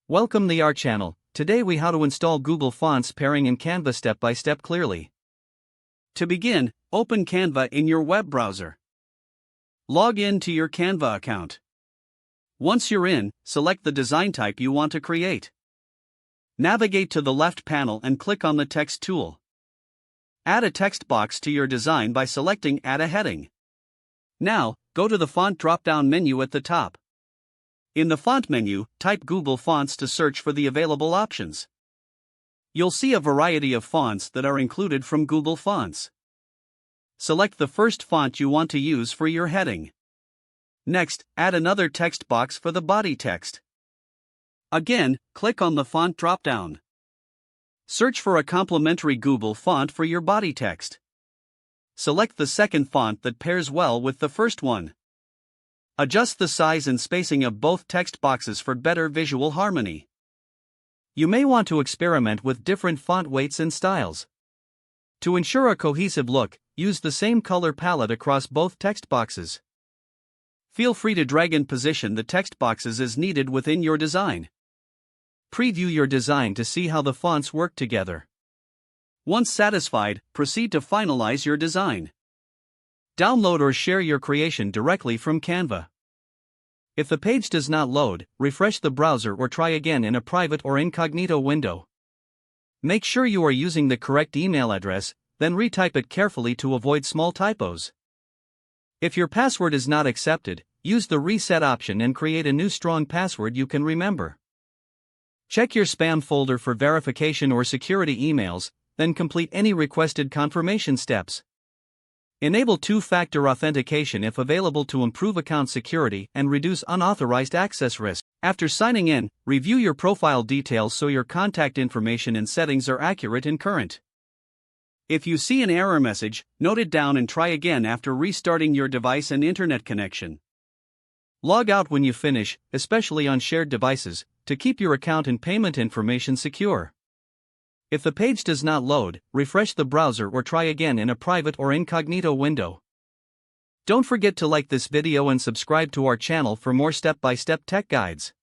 Welcome to our channel. Today we how to install Google Fonts pairing in Canva step by step clearly. To begin, open Canva in your web browser. Log in to your Canva account. Once you're in, select the design type you want to create. Navigate to the left panel and click on the text tool. Add a text box to your design by selecting Add a heading. Now, go to the font drop-down menu at the top. In the font menu, type Google Fonts to search for the available options. You'll see a variety of fonts that are included from Google Fonts. Select the first font you want to use for your heading. Next, add another text box for the body text. Again, click on the font drop-down. Search for a complementary Google font for your body text. Select the second font that pairs well with the first one. Adjust the size and spacing of both text boxes for better visual harmony. You may want to experiment with different font weights and styles. To ensure a cohesive look, use the same color palette across both text boxes. Feel free to drag and position the text boxes as needed within your design. Preview your design to see how the fonts work together. Once satisfied, proceed to finalize your design. Download or share your creation directly from Canva. If the page does not load, refresh the browser or try again in a private or incognito window. Make sure you are using the correct email address, then retype it carefully to avoid small typos. If your password is not accepted, use the reset option and create a new strong password you can remember. Check your spam folder for verification or security emails, then complete any requested confirmation steps. Enable two-factor authentication if available to improve account security and reduce unauthorized access risk. After signing in, review your profile details so your contact information and settings are accurate and current. If you see an error message, note it down and try again after restarting your device and internet connection. Log out when you finish, especially on shared devices, to keep your account and payment information secure. If the page does not load, refresh the browser or try again in a private or incognito window. Don't forget to like this video and subscribe to our channel for more step-by-step tech guides.